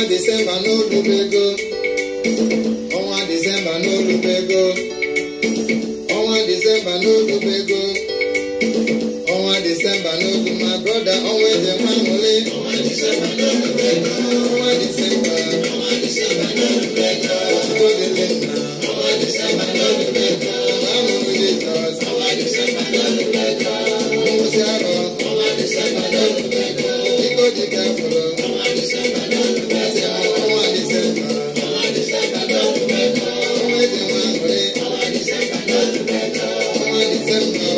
December no lubego. Ọnwa December no lubego. Ọnwa December no lubego. Ọnwa December no lubego. My brother always a family. Ọnwa December no lubego. Ọnwa December. Ọnwa December no lubego. Ọnwa December no lubego. I'm on Jesus. Ọnwa December no lubego. Musiaro. Ọnwa December no lubego. Iko di kafuro. Ọnwa December no lubego. December.